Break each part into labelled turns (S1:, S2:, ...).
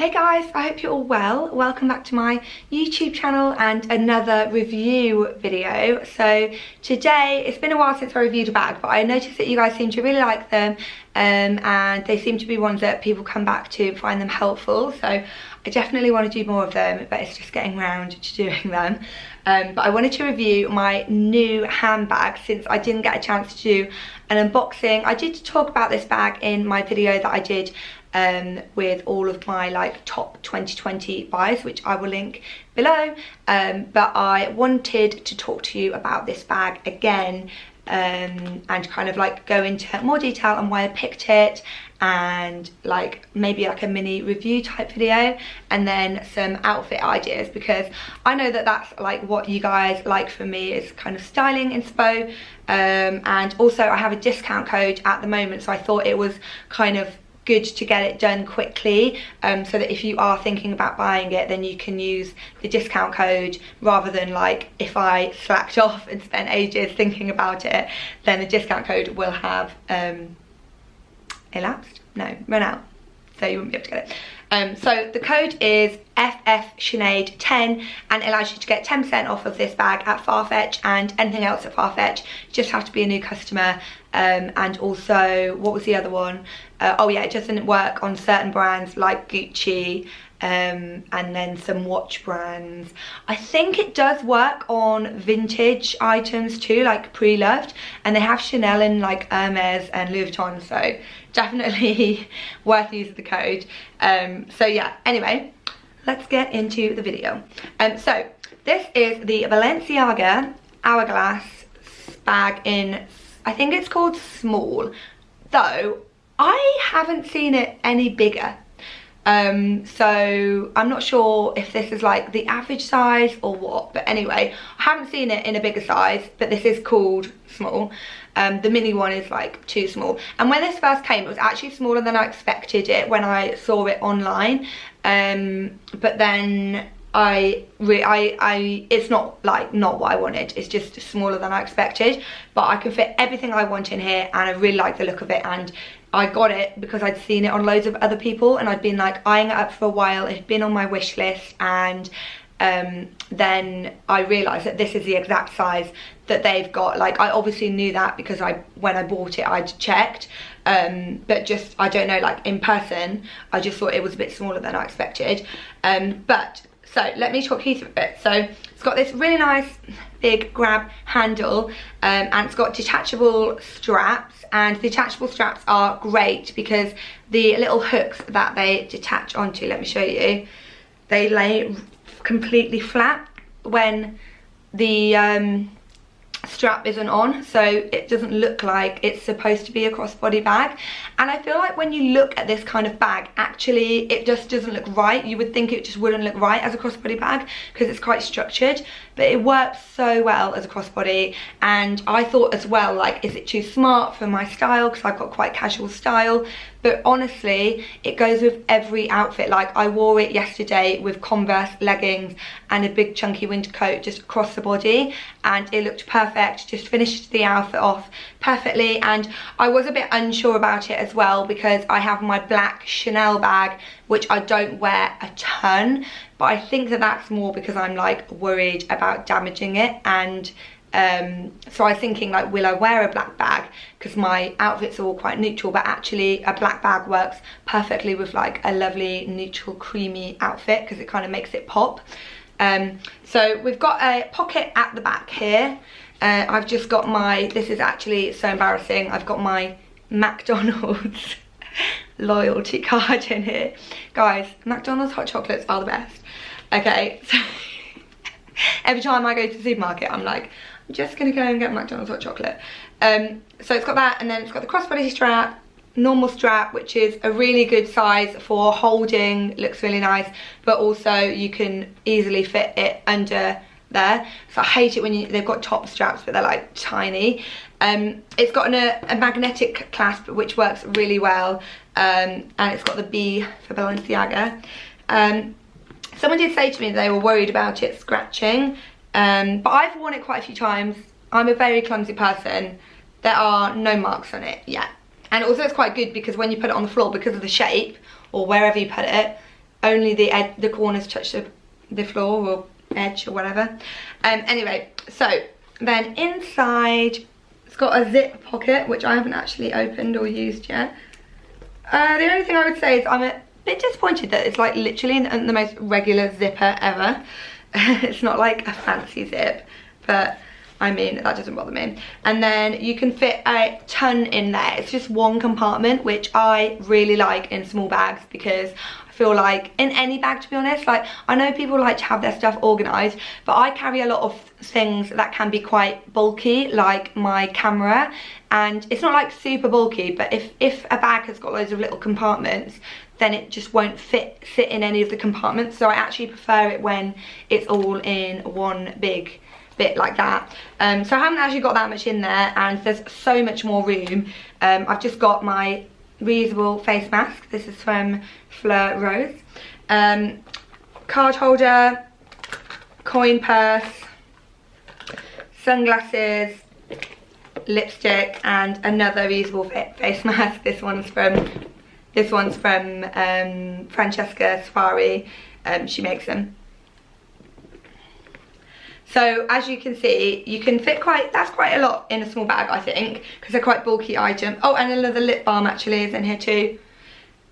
S1: Hey guys, I hope you're all well. Welcome back to my YouTube channel and another review video. So today, it's been a while since I reviewed a bag, but I noticed that you guys seem to really like them and they seem to be ones that people come back to and find them helpful. So I definitely want to do more of them, but it's just getting around to doing them. But I wanted to review my new handbag since I didn't get a chance to do an unboxing. I did talk about this bag in my video that I did with all of my top 2020 buys, which I will link below, but I wanted to talk to you about this bag again and kind of go into more detail on why I picked it, and maybe a mini review type video, and then some outfit ideas, because I know that that's what you guys like from me, is kind of styling inspo, and also I have a discount code at the moment, so I thought it was kind of good to get it done quickly, so that if you are thinking about buying it, then you can use the discount code, rather than if I slacked off and spent ages thinking about it, then the discount code will have run out, so you won't be able to get it. So the code is FFSinead10 and it allows you to get 10% off of this bag at Farfetch and anything else at Farfetch. You just have to be a new customer, and also, what was the other one? Oh yeah, it doesn't work on certain brands like Gucci, and then some watch brands. I think it does work on vintage items too, like pre-loved, and they have Chanel and Hermes and Louis Vuitton, so definitely worth using the code. So yeah, anyway, let's get into the video. So this is the Balenciaga Hourglass bag in, I think it's called small, though I haven't seen it any bigger. So I'm not sure if this is the average size or what, but anyway, I haven't seen it in a bigger size, but this is called small. The mini one is too small, and when this first came, it was actually smaller than I expected it when I saw it online, but then it's not not what I wanted. It's just smaller than I expected, but I can fit everything I want in here, and I really like the look of it, and I got it because I'd seen it on loads of other people, and I'd been eyeing it up for a while. It had been on my wish list, and then I realised that this is the exact size that they've got. I obviously knew that because when I bought it I'd checked, but just, I don't know, in person I just thought it was a bit smaller than I expected. So let me talk you through it. So it's got this really nice big grab handle, and it's got detachable straps, and the detachable straps are great because the little hooks that they detach onto, let me show you, they lay completely flat when the strap isn't on, so it doesn't look like it's supposed to be a crossbody bag. And I feel when you look at this kind of bag, actually it just doesn't look right. You would think it just wouldn't look right as a crossbody bag because it's quite structured, but it works so well as a crossbody. And I thought as well, is it too smart for my style, because I've got quite casual style, but honestly it goes with every outfit. I wore it yesterday with Converse leggings and a big chunky winter coat just across the body, and it looked perfect, just finished the outfit off perfectly. And I was a bit unsure about it as well because I have my black Chanel bag, which I don't wear a ton, but I think that that's more because I'm worried about damaging it. And so I was thinking, will I wear a black bag, because my outfits are all quite neutral, but actually a black bag works perfectly with a lovely neutral creamy outfit because it kind of makes it pop. So we've got a pocket at the back here. I've just got my, this is actually so embarrassing, I've got my McDonald's loyalty card in here. Guys, McDonald's hot chocolates are the best. Okay, so every time I go to the supermarket, I'm I'm just gonna go and get McDonald's hot chocolate. So it's got that, and then it's got the crossbody strap, normal strap, which is a really good size for holding, looks really nice, but also you can easily fit it under there. So I hate it when they've got top straps but they're tiny. It's got a magnetic clasp which works really well, and it's got the B for Balenciaga. Someone did say to me they were worried about it scratching, but I've worn it quite a few times. I'm a very clumsy person. There are no marks on it yet. And also it's quite good because when you put it on the floor, because of the shape or wherever you put it, only the corners touch the floor or edge or whatever. Anyway, so then inside it's got a zip pocket, which I haven't actually opened or used yet. The only thing I would say is I'm a bit disappointed that it's like literally the most regular zipper ever. It's not like a fancy zip, but I mean, that doesn't bother me. And then you can fit a ton in there. It's just one compartment, which I really like in small bags, because I feel like in any bag, to be honest, like I know people like to have their stuff organized, but I carry a lot of things that can be quite bulky, like my camera, and it's not like super bulky, but if a bag has got loads of little compartments, then it just won't sit in any of the compartments. So I actually prefer it when it's all in one big bit like that. So I haven't actually got that much in there, and there's so much more room. I've just got my reusable face mask. This is from Fleur Rose. Card holder, coin purse, sunglasses, lipstick, and another reusable face mask. This one's from Francesca Safari. She makes them. So as you can see, you can fit that's quite a lot in a small bag, I think, because they're quite bulky items. Oh, and another lip balm actually is in here too.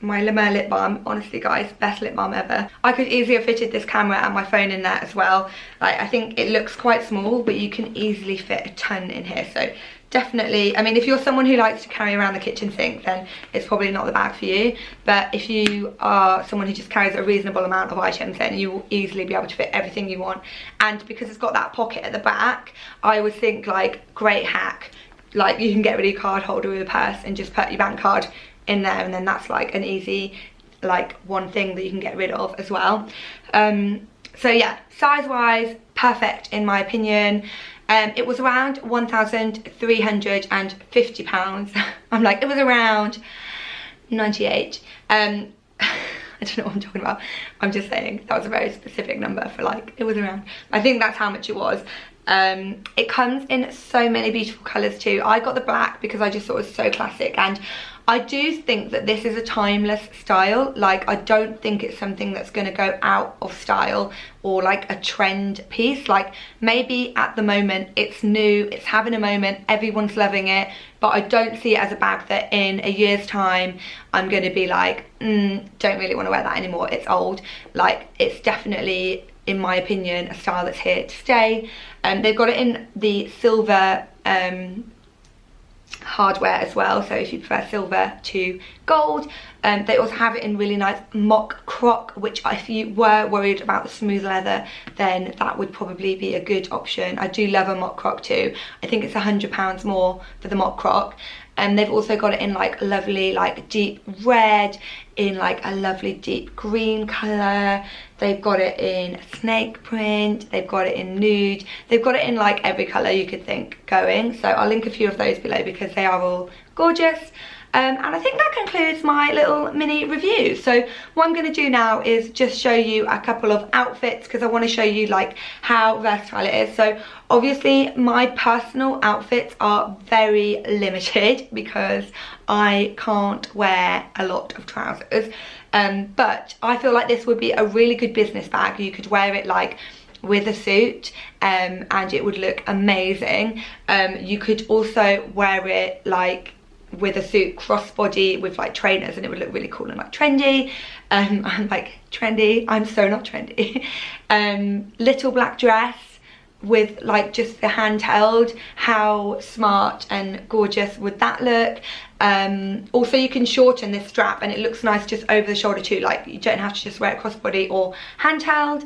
S1: My La Mer lip balm, honestly guys, best lip balm ever. I could easily have fitted this camera and my phone in there as well. Like, I think it looks quite small, but you can easily fit a ton in here. So definitely, I mean, if you're someone who likes to carry around the kitchen sink, then it's probably not the bag for you. But if you are someone who just carries a reasonable amount of items, then you will easily be able to fit everything you want. And because it's got that pocket at the back, I would think, like, great hack. Like, you can get rid of your card holder with a purse and just put your bank card in there, and then that's like an easy, like, one thing that you can get rid of as well. So yeah, size wise, perfect in my opinion. It was around £1,350. I'm like, it was around 98. I don't know what I'm talking about. I'm just saying that was a very specific number for, like, it was around. I think that's how much it was. It comes in so many beautiful colours too. I got the black because I just thought it was so classic, and I do think that this is a timeless style. Like, I don't think it's something that's going to go out of style or like a trend piece. Like, maybe at the moment it's new, it's having a moment, everyone's loving it, but I don't see it as a bag that in a year's time I'm going to be like, don't really want to wear that anymore, it's old. Like, it's definitely, in my opinion, a style that's here to stay. They've got it in the silver hardware as well, so if you prefer silver to gold. They also have it in really nice mock croc, which if you were worried about the smooth leather, then that would probably be a good option. I do love a mock croc too. I think it's £100 more for the mock croc. And they've also got it in like lovely, like deep red, in like a lovely deep green colour. They've got it in snake print, they've got it in nude, they've got it in like every colour you could think going. So I'll link a few of those below because they are all gorgeous. And I think that concludes my little mini review. So what I'm going to do now is just show you a couple of outfits, because I want to show you like how versatile it is. So obviously my personal outfits are very limited because I can't wear a lot of trousers. But I feel like this would be a really good business bag. You could wear it like with a suit and it would look amazing. You could also wear it like with a suit crossbody with like trainers, and it would look really cool and like trendy. I'm like trendy, I'm so not trendy. Little black dress with like just the handheld, how smart and gorgeous would that look? Also you can shorten this strap and it looks nice just over the shoulder too, like you don't have to just wear it crossbody or handheld.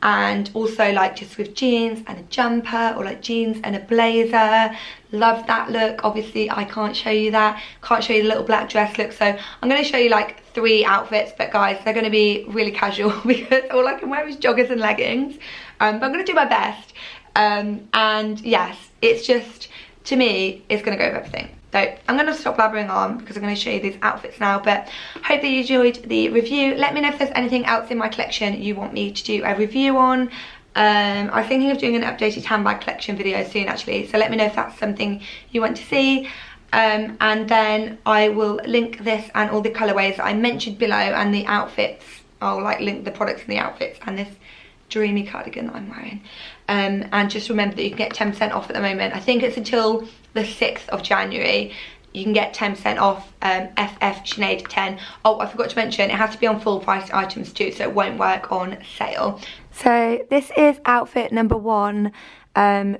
S1: And also like just with jeans and a jumper, or like jeans and a blazer. Love that look. Obviously I can't show you that, can't show you the little black dress look, so I'm going to show you like 3 outfits, but guys, they're going to be really casual because all I can wear is joggers and leggings. But I'm going to do my best. And yes, it's just, to me, it's going to go with everything. So I'm going to stop blabbering on because I'm going to show you these outfits now, but hope that you enjoyed the review. Let me know if there's anything else in my collection you want me to do a review on. I was thinking of doing an updated handbag collection video soon actually, so let me know if that's something you want to see. And then I will link this and all the colourways that I mentioned below, and the outfits. I'll like link the products and the outfits and this dreamy cardigan that I'm wearing. And just remember that you can get 10% off at the moment. I think it's until the 6th of January. You can get 10% off FF Sinead 10. Oh, I forgot to mention, it has to be on full price items too, so it won't work on sale. So this is outfit number 1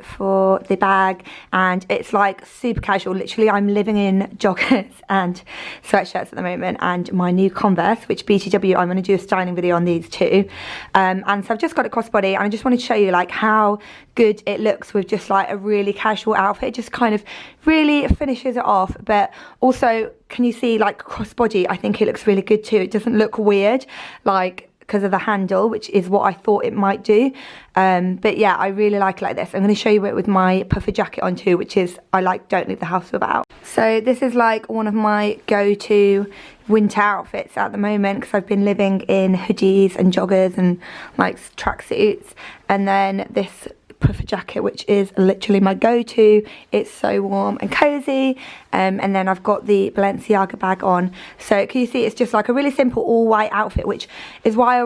S1: for the bag, and it's like super casual. Literally, I'm living in joggers and sweatshirts at the moment, and my new Converse, which BTW, I'm going to do a styling video on these too. And so I've just got it crossbody, and I just wanted to show you like how good it looks with just like a really casual outfit. It just kind of really finishes it off, but also, can you see like crossbody? I think it looks really good too. It doesn't look weird, like, because of the handle, which is what I thought it might do. But yeah, I really like it like this. I'm going to show you it with my puffer jacket on too, which is, I like don't leave the house without. So this is like one of my go-to winter outfits at the moment, because I've been living in hoodies and joggers and like tracksuits. And then this puffer jacket, which is literally my go-to. It's so warm and cozy. And then I've got the Balenciaga bag on. So can you see it's just like a really simple all white outfit, which is why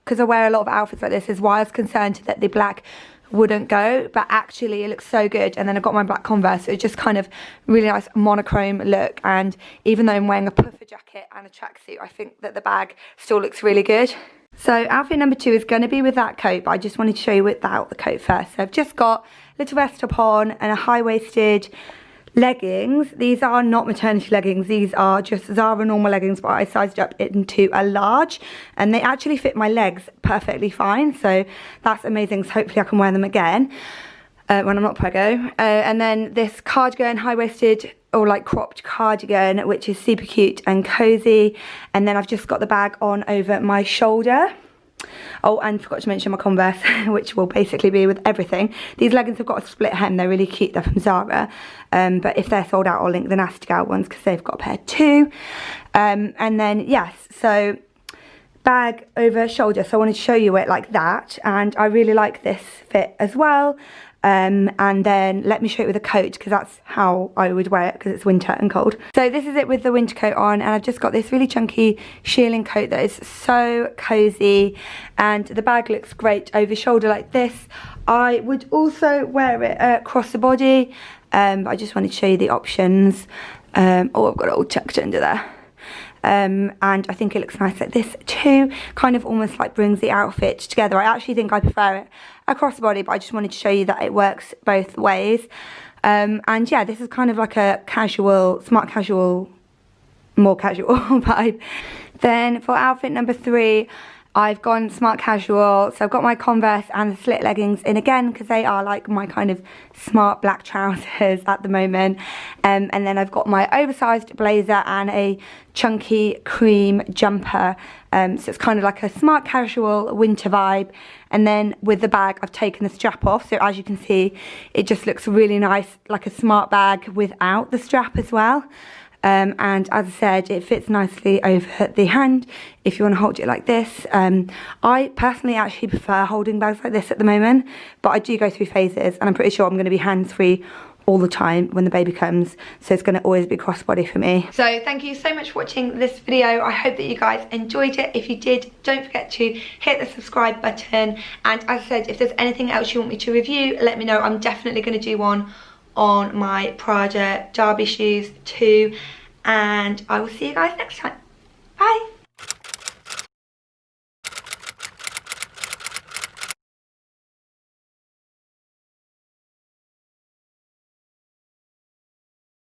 S1: because I wear a lot of outfits like this, is why I was concerned that the black wouldn't go, but actually it looks so good. And then I've got my black Converse, so it's just kind of really nice monochrome look. And even though I'm wearing a puffer jacket and a tracksuit, I think that the bag still looks really good. So outfit number 2 is going to be with that coat, but I just wanted to show you without the coat first. So I've just got a little vest top on and a high-waisted leggings. These are not maternity leggings, these are just Zara normal leggings, but I sized up into a large, and they actually fit my legs perfectly fine, so that's amazing. So hopefully I can wear them again when I'm not preggo. And then this cardigan, high-waisted or like cropped cardigan, which is super cute and cozy. And then I've just got the bag on over my shoulder. Oh, and forgot to mention my Converse, which will basically be with everything. These leggings have got a split hem, they're really cute, they're from Zara. But if they're sold out, I'll link the Nasty Gal ones, because they've got a pair too. And then yes, so bag over shoulder, so I wanted to show you it like that, and I really like this fit as well. And then let me show it with a coat, because that's how I would wear it, because it's winter and cold. So this is it with the winter coat on, and I've just got this really chunky shearling coat that is so cozy, and the bag looks great over shoulder like this. I would also wear it across the body, but I just wanted to show you the options. Oh, I've got it all tucked under there. And I think it looks nice like this too, kind of almost like brings the outfit together. I actually think I prefer it across the body, but I just wanted to show you that it works both ways. And yeah, this is kind of like a casual, smart casual, more casual vibe. Then for outfit number 3, I've gone smart casual, so I've got my Converse and the slit leggings in again, because they are like my kind of smart black trousers at the moment. And then I've got my oversized blazer and a chunky cream jumper. So it's kind of like a smart casual winter vibe. And then with the bag, I've taken the strap off, so as you can see, it just looks really nice, like a smart bag without the strap as well. And as I said, it fits nicely over the hand if you want to hold it like this. I personally actually prefer holding bags like this at the moment, but I do go through phases, and I'm pretty sure I'm going to be hands-free all the time when the baby comes, so it's going to always be crossbody for me. So thank you so much for watching this video. I hope that you guys enjoyed it. If you did, don't forget to hit the subscribe button, and as I said, if there's anything else you want me to review, let me know. I'm definitely going to do one on my Prada Derby shoes too, and I will see you guys next time. Bye.